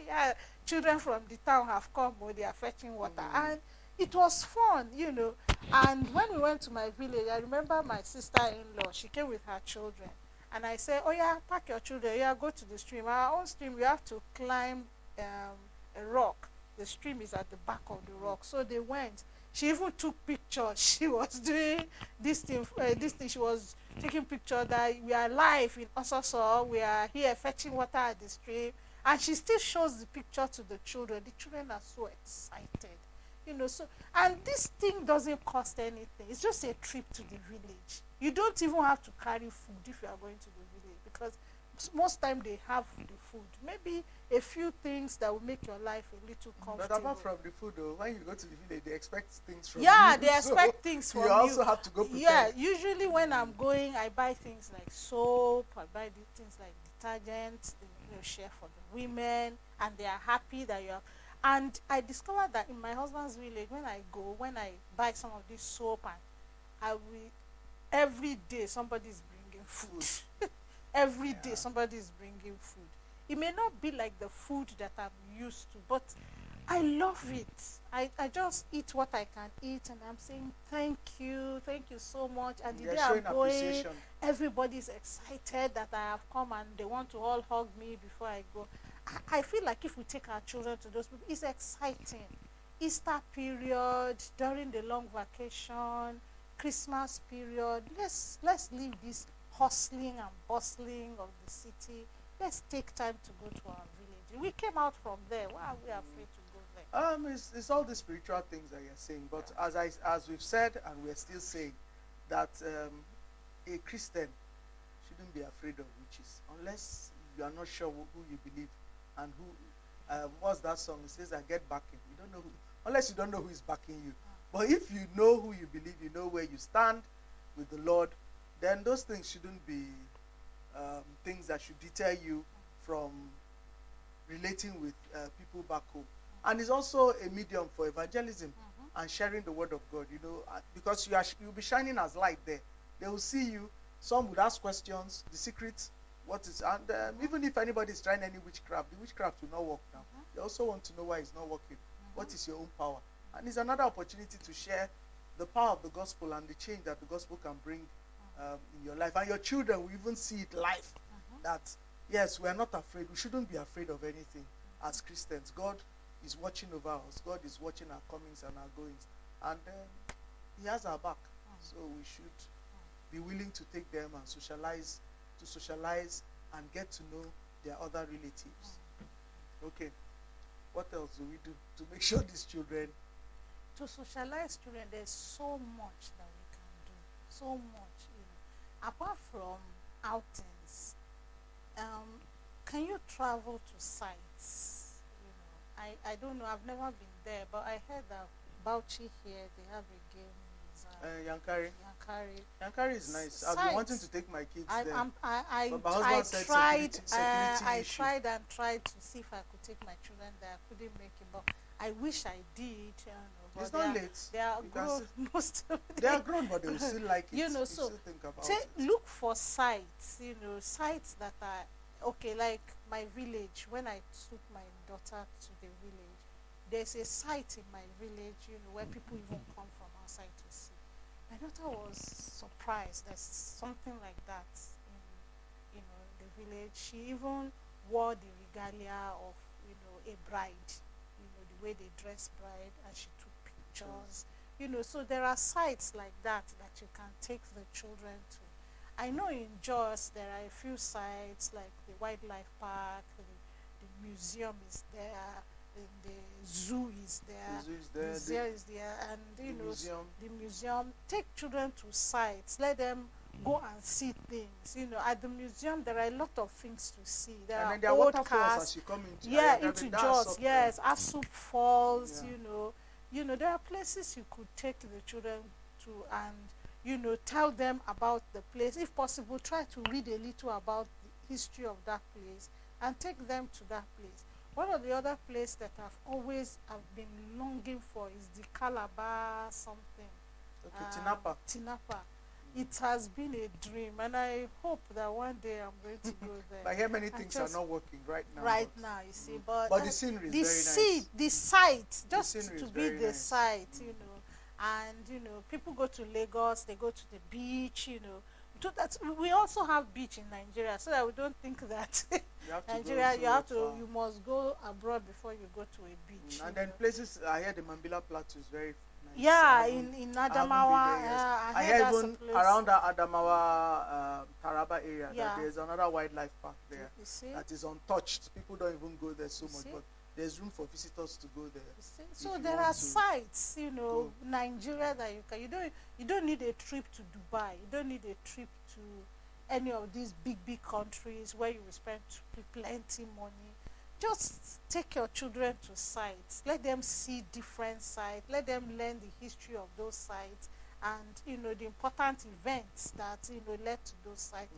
Yeah, children from the town have come, or they are fetching water. And it was fun, you know. And when we went to my village, I remember my sister-in-law, she came with her children. And I said, oh yeah, pack your children, yeah, go to the stream. Our own stream, you have to climb a rock. The stream is at the back of the rock. So they went. She even took pictures. She was doing this thing. She was taking pictures that we are live in Ososo. We are here fetching water at the stream. And she still shows the picture to the children. The children are so excited. You know, so, and this thing doesn't cost anything. It's just a trip to the village. You don't even have to carry food if you are going to the village, because most time they have the food. Maybe a few things that will make your life a little comfortable. But apart from the food, though, when you go to the village, they expect things from you. Yeah, they expect things from you. You also have to go prepared. Yeah, usually when I'm going, I buy things like soap, I buy things like detergents, you know, share for the women, and they are happy that you are. And I discovered that in my husband's village, when I buy some of this soap, and I will, every day somebody is bringing food. Every day somebody is bringing food. It may not be like the food that I'm used to, but I love it. I just eat what I can eat, and I'm saying thank you so much. And the day I'm going, everybody's excited that I have come, and they want to all hug me before I go. I feel like if we take our children to those people, it's exciting. Easter period, during the long vacation, Christmas period, let's leave this hustling and bustling of the city. Let's take time to go to our village. We came out from there. Why are we afraid to go there? It's all the spiritual things that you're saying. But as we've said, and we're still saying, that a Christian shouldn't be afraid of witches unless you are not sure who you believe and who. What's that song? It says, "I get backing." You don't know who, unless you don't know who is backing you. But if you know who you believe, you know where you stand with the Lord, then those things shouldn't be things that should deter you from relating with people back home. And it's also a medium for evangelism and sharing the word of God, you know, because you'll be shining as light there. They will see you. Some would ask questions, the secret, what is, and even if anybody is trying any witchcraft, the witchcraft will not work now. They also want to know why it's not working. What is your own power? And it's another opportunity to share the power of the gospel and the change that the gospel can bring in your life. And your children will even see it live. That, yes, we are not afraid. We shouldn't be afraid of anything as Christians. God is watching over us. God is watching our comings and our goings. And he has our back. So we should be willing to take them and socialize and get to know their other relatives. Okay. What else do we do to make sure these children... To socialize children, there's so much that we can do. So much, you know. Apart from outings, can you travel to sites? You know, I don't know, I've never been there, but I heard that Bauchi here, they have a game museum. Yankari is nice. I've been wanting to take my kids there. I tried and tried to see if I could take my children there. I couldn't make it, but I wish I did. You know, it's not late. They are grown. Most of them. They are grown, but they will still like it. You know, so think about look for sites. You know, sites that are okay. Like my village. When I took my daughter to the village, there's a site in my village. You know, where people even come from outside to see. My daughter was surprised. There's something like that in, you know, the village. She even wore the regalia of, you know, a bride. You know, the way they dress bride, and she took pictures. You know, so there are sites like that you can take the children to. I know in Jos there are a few sites like the wildlife park, the museum is there. The zoo is there. The zoo is there, and you know the museum. Take children to sites. Let them go and see things. You know, at the museum there are a lot of things to see. There and are then there old are cars. As you come into into Jos. Yes, Asup Falls. Yeah. You know, there are places you could take the children to, and you know, tell them about the place. If possible, try to read a little about the history of that place and take them to that place. One of the other places that I've been longing for is the Calabar something. Okay, Tinapa. Tinapa. it has been a dream, and I hope that one day I'm going to go there. I hear many And things are just not working right now. right but- now, you see, but But the scenery is the very nice. the site, just scenery to is be very the nice. site, you know, and you know, people go to Lagos, they go to the beach, you know. We also have beach in Nigeria, so that we don't think that You have to Nigeria, go you have to, far. you must go abroad before you go to a beach. you And then know. places, I hear the Mambila Plateau is very nice. Yeah, I haven't- in I haven't Adamawa, been there, yes. I I heard hear that's a even place. around that Adamawa Taraba area Yeah. that there's another wildlife park there You see, that is untouched. People don't even go there so You much, see? but there's room for visitors to go there. you see. if So you there want are to sites, you know, go. Nigeria that you don't need a trip to Dubai. You don't need a trip to any of these big countries where you will spend plenty money. Just take your children to sites. Let them see different sites. Let them learn the history of those sites and, you know, the important events that, you know, led to those sites.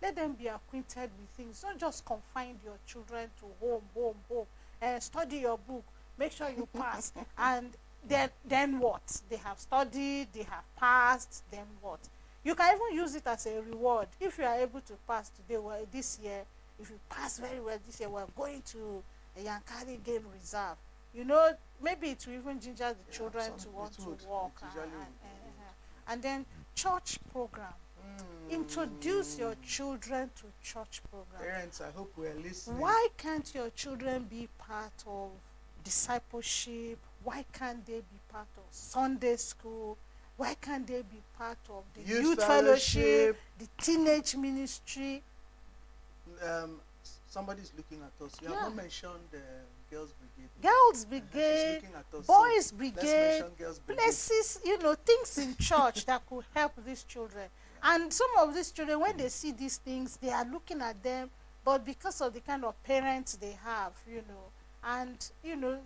Let them be acquainted with things. Don't just confine your children to home. Study your book. Make sure you pass. And then what? They have studied, they have passed, then what? You can even use it as a reward. If you are able to pass today, well, this year, if you pass very well this year, we're going to a Yankari Game Reserve. You know, maybe it will even ginger the children to want to walk. And then church program. Introduce your children to church program. Parents, I hope we're listening. Why can't your children be part of discipleship? Why can't they be part of Sunday school? Why can't they be part of the youth fellowship, the teenage ministry? Somebody's looking at us. You Yeah. have not mentioned Girls Brigade. Girls She's Brigade, looking at us. Boys So Brigade, let's mention Girls Brigade. places, you know, things in church that could help these children. And some of these children, when they see these things, they are looking at them, but because of the kind of parents they have, you know, and, you know,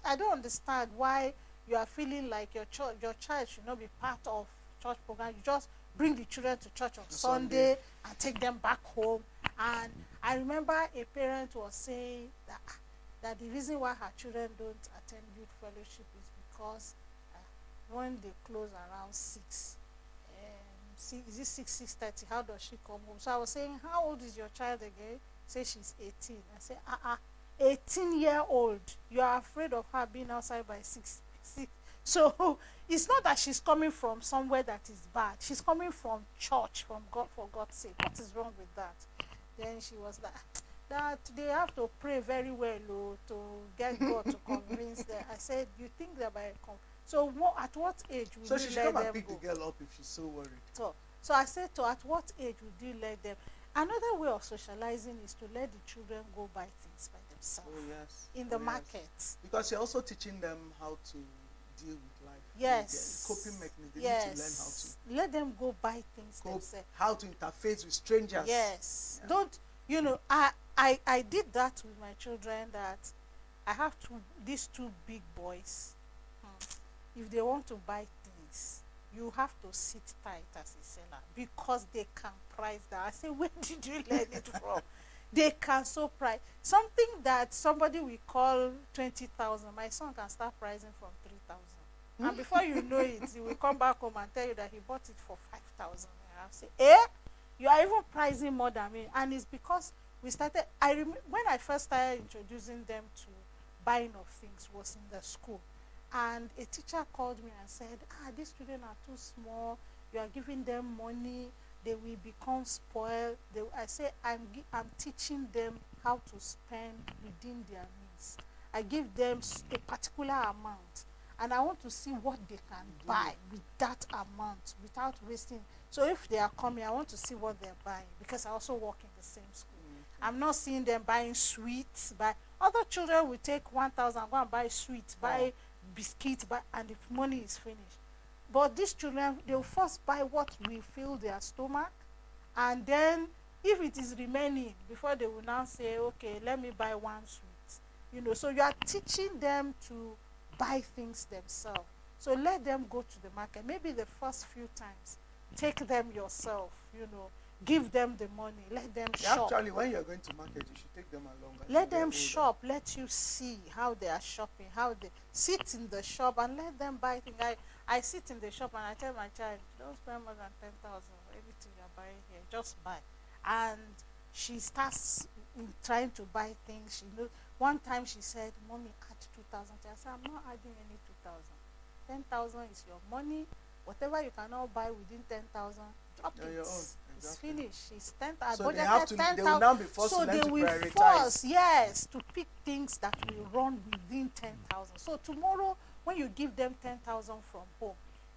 I don't understand why you are feeling like your child should not be part of church program. You just bring the children to church on Sunday and take them back home. And I remember a parent was saying that the reason why her children don't attend youth fellowship is because when they close around 6, is it 6:30? How does she come home? So I was saying, how old is your child again? Say she's 18. I say, 18-year-old. You are afraid of her being outside by 6. So it's not that she's coming from somewhere that is bad. She's coming from church, from God, for God's sake. What is wrong with that? Then she was like, that they have to pray very well to get God to convince them. I said, you think that by so at what age would So you she should let come and them pick go? the girl up if she's so worried. So I said, at what age would you let them? Another way of socializing is to let the children go buy things by themselves Oh yes. in the Oh, yes. market. Because you're also teaching them how to deal with life. Yes. The coping mechanism. They Yes. need to learn how to Let them go buy things cope, themselves. how to interface with strangers. Yes. Yeah. Don't, you know, I did that with my children, that I have these two big boys. If they want to buy things, you have to sit tight as a seller because they can price that. I say, where did you learn it from? They can so price something that somebody will call 20,000. My son can start pricing from 3,000, and before you know it, he will come back home and tell you that he bought it for 5,000. I say, you are even pricing more than me, and it's because we started. When I first started introducing them to buying of things was in the school. And a teacher called me and said, these children are too small. You are giving them money. They will become spoiled. I say, I'm teaching them how to spend within their means. I give them a particular amount. And I want to see what they can buy with that amount without wasting. So if they are coming, I want to see what they're buying because I also work in the same school. I'm not seeing them buying sweets. Other children will take 1,000, go and buy sweets, buy biscuits, and if money is finished. But these children, they'll first buy what will fill their stomach, and then if it is remaining, before they will now say, okay, let me buy one sweet. You know, so you are teaching them to buy things themselves. So let them go to the market. Maybe the first few times, take them yourself, you know. give them the money, let them Yeah, shop. actually, when you're going to market, you should take them along. as Let they get them older. shop, let you see how they are shopping, how they sit in the shop and let them buy things. I sit in the shop and I tell my child, don't spend more than 10,000 for everything you're buying here, just buy. And she starts trying to buy things. She knows. One time she said, Mommy, add 2,000. I said, I'm not adding any 2,000. 10,000 is your money. Whatever you cannot buy within 10,000, drop On it. your own, It's exactly. finished. It's 10,000. So they have to. They will now be forced So to learn they to will prioritize. force, yes, to pick things that will run within 10,000. So tomorrow, when you give them 10,000 from home,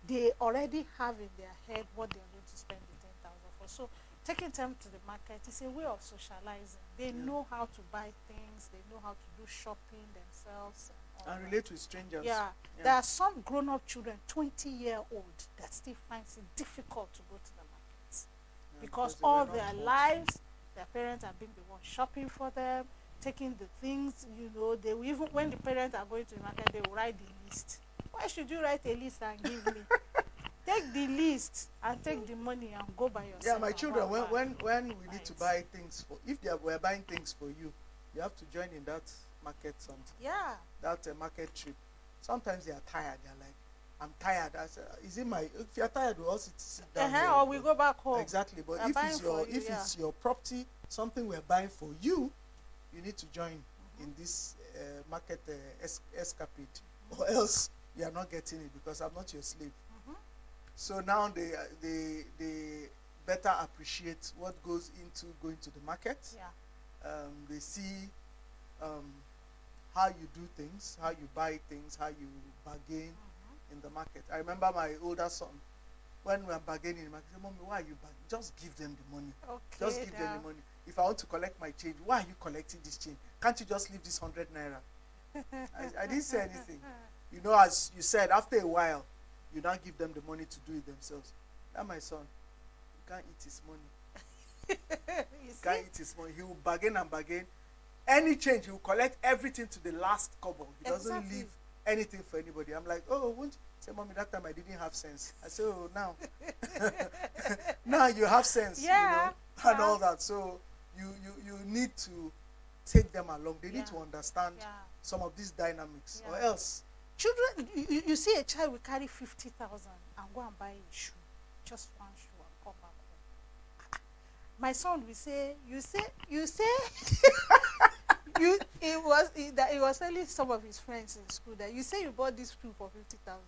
they already have in their head what they're going to spend the 10,000 for. So taking them to the market is a way of socializing. They know how to buy things. They know how to do shopping themselves. all And that. relate with strangers. Yeah. There are some grown-up children, 20-year-old, that still finds it difficult to go to the market Yeah, because they were all not their taught. lives, their parents have been the ones shopping for them, taking the things. They will even, when the parents are going to the market, they will write the list. Why should you write a list and give me? Take the list and take the money and go by yourself. Yeah, my and children, go and buy. when we need to Right. buy things for, if they were buying things for you, you have to join in that market something, Yeah. that market trip. Sometimes they are tired. They're like, I'm tired. I said, is it my? If you're tired, we'll also sit down. here Or and we talk. go back home. Exactly, but We're if buying it's your for you, yeah. it's your property, something we're buying for you, you need to join in this market escapade, or else you are not getting it because I'm not your slave. So now they better appreciate what goes into going to the market. Yeah. They see how you do things, how you buy things, how you bargain in the market. I remember my older son, when we were bargaining in the market, he said, Mommy, why are you bargaining? Just give them the money. Okay. Just give them the money. If I want to collect my change, why are you collecting this change? Can't you just leave this 100 naira? I didn't say anything. You know, as you said, after a while, you now give them the money to do it themselves. Now my son, you can't eat his money. You see? Can't eat his money. He will bargain and bargain. Any change, he will collect everything to the last kobo. He doesn't Exactly. leave anything for anybody. I'm like, oh, won't you? Say, Mommy, that time I didn't have sense. I say, oh, now. Now you have sense, Yeah, and yeah. all that. So you need to take them along. They Yeah. need to understand Yeah. some of these dynamics, or Yeah. else. Children, you see a child will carry 50,000 and go and buy a shoe, just one shoe, and come back home. My son will say, you say, he was telling some of his friends in school that you say you bought this shoe for 50,000.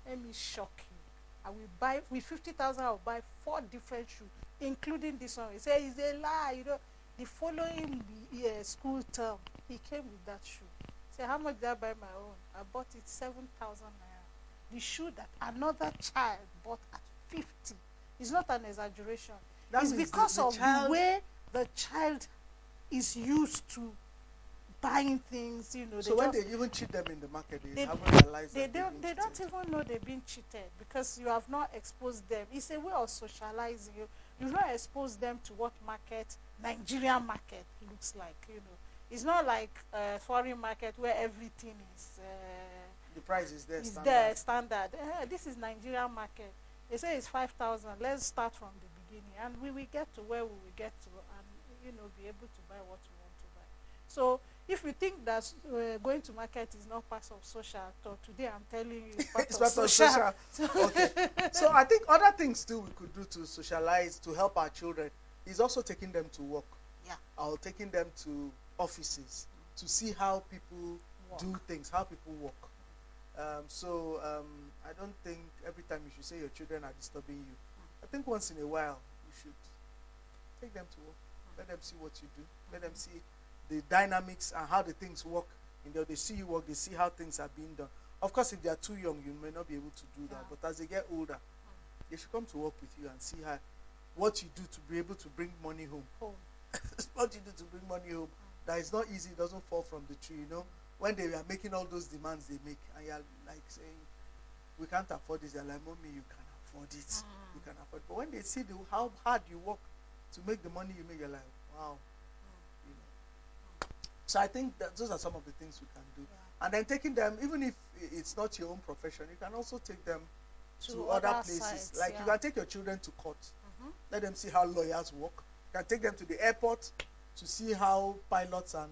Let me shock you. I will buy with 50,000. I will buy 4 different shoes, including this one. He said it's a lie. The following school term, he came with that shoe. Say, how much did I buy my own? I bought it 7,000 naira. The shoe that another child bought at 50. It's not an exaggeration. That It's means because the of child- the way the child is used to buying things. So when they even cheat them in the market, they they- haven't realized they that they've don't been they don't cheated. even know they've been cheated because you have not exposed them. It's a way of socializing. You've not exposed them to what Nigerian market looks like. It's not like foreign market where everything is The price is there. is standard. there standard. This is Nigerian market. They say it's 5,000. Let's start from the beginning, and we will get to where we will get to, and be able to buy what we want to buy. So if you think that going to market is not part of social thought, today I'm telling you it's part It's of part of social. social. Okay. So I think other things too we could do to socialize, to help our children, is also taking them to work. Yeah. Or taking them to offices to see how people do things, how people work. I don't think every time you should say your children are disturbing you. I think once in a while you should take them to work. Let them see what you do. Let them see the dynamics and how the things work. They see you work, they see how things are being done. Of course, if they are too young, you may not be able to do that. Yeah. But as they get older, they should come to work with you and see what you do to be able to bring money home. What you do to bring money home. That is not easy. It doesn't fall from the tree. When they are making all those demands they make, and you're like saying, we can't afford this. They're like, Mommy, you can afford it. You can afford it. But when they see how hard you work to make the money you make, you're like, wow. So I think that those are some of the things we can do. Yeah. And then taking them, even if it's not your own profession, you can also take them to To other other places. sites, Like yeah. you can take your children to court. Let them see how lawyers work. You can take them to the airport to see how pilots and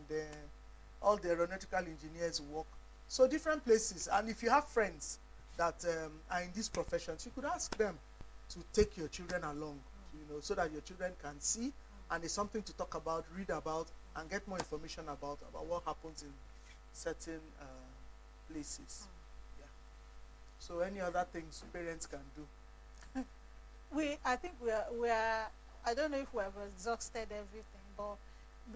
all the aeronautical engineers work. So different places. And if you have friends that are in these professions, you could ask them to take your children along, so that your children can see, and it's something to talk about, read about, and get more information about what happens in certain places. Yeah. So any other things parents can do? I think we are. I don't know if we have exhausted everything, but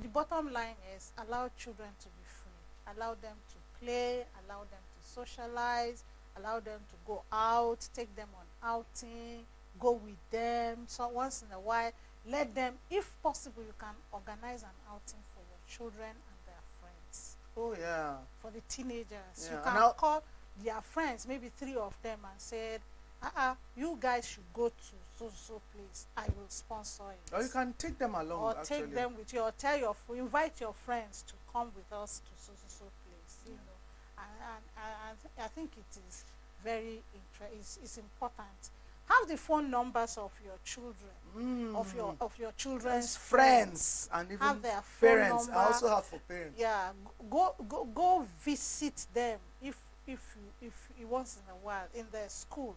the bottom line is allow children to be free. Allow them to play. Allow them to socialize. Allow them to go out. Take them on outing. Go with them. So once in a while, let them, if possible, you can organize an outing for your children and their friends. Oh yeah. For the teenagers, Yeah. you can call their friends, maybe 3 of them, and said, you guys should go to so place. I will sponsor it. Or you can take them along. Or actually. take them with you, or invite your friends to come with us to so place. And I think it is very it's important. Have the phone numbers of your children, of your children's friends, and even have their phone parents. number. I also have for parents. Yeah, go visit them if once in a while in their school.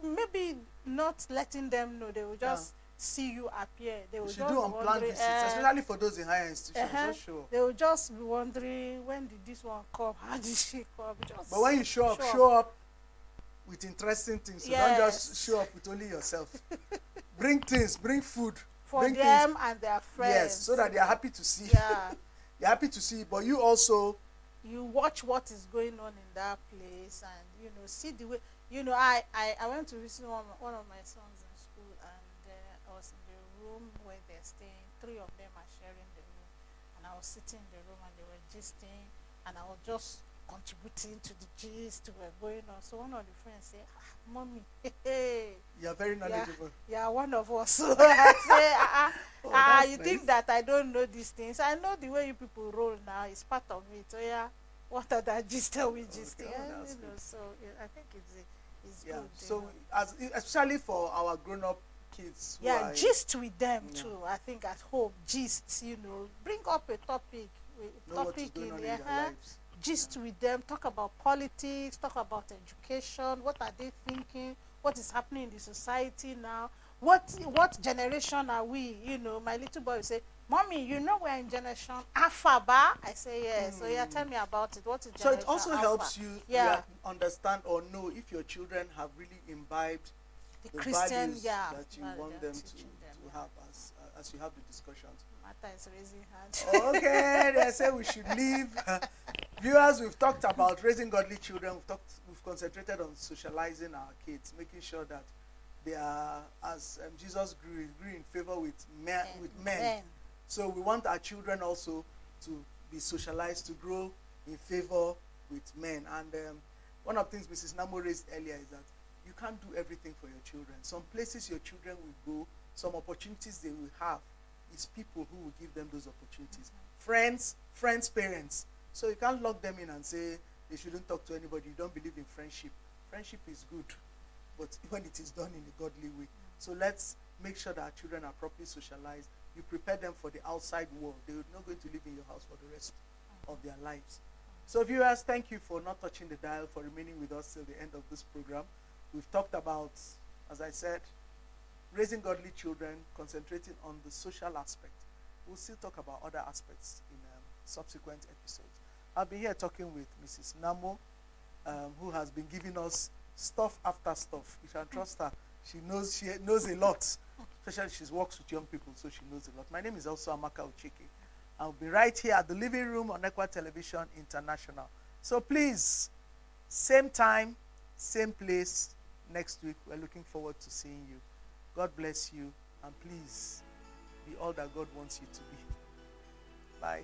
Maybe not letting them know, they will just see you appear. They will You should just do unplanned visits, especially for those in higher institutions. So sure. They will just be wondering, when did this one come? How did she come? But when you show up with interesting things. So don't just show up with only yourself. Bring things, bring food. For bring them things. And their friends. Yes, so that they are happy to see. Yeah. They're happy to see, but you also... You watch what is going on in that place and, see the way... I went to visit one of my sons in school, and I was in the room where they're staying. 3 of them are sharing the room. And I was sitting in the room and they were gisting, and I was just contributing to the gist were going on. So one of the friends said, Mommy, hey, you're very knowledgeable. Yeah, one of us. So I say, you nice. think that I don't know these things? I know the way you people roll now. It's part of it. So yeah, what are that gist we gist? So I think it's good. So especially for our grown-up kids. Gist with them too. I think at home, gist. Bring up a topic. In their lives. Gist with them, talk about politics, talk about education, what are they thinking, what is happening in the society now, what generation are we? My little boy will say, Mommy, we're in generation Alpha Bar. I say yes. So tell me about it. What is generation So it also Alpha? helps you understand or know if your children have really imbibed the Christian values that you want them to have as you have the discussions. Martha is raising hand. Okay, they say we should leave. Viewers, we've talked about raising godly children. We've concentrated on socializing our kids, making sure that they are, as Jesus grew in favor with men. So we want our children also to be socialized, to grow in favor with men. And one of the things Mrs. Namo raised earlier is that you can't do everything for your children. Some places your children will go, some opportunities they will have, is people who will give them those opportunities. Friends, parents. So you can't lock them in and say they shouldn't talk to anybody. You don't believe in friendship. Friendship is good, but when it is done in a godly way. So let's make sure that our children are properly socialized. You prepare them for the outside world. They're not going to live in your house for the rest of their lives. So viewers, thank you for not touching the dial, for remaining with us till the end of this program. We've talked about, as I said, raising godly children, concentrating on the social aspect. We'll still talk about other aspects in subsequent episodes. I'll be here talking with Mrs. Namo, who has been giving us stuff after stuff. You can trust her. She knows a lot. Especially she works with young people, so she knows a lot. My name is also Amaka Ucheke. I'll be right here at the living room on Equa Television International. So please, same time, same place next week. We're looking forward to seeing you. God bless you, and please be all that God wants you to be. Bye.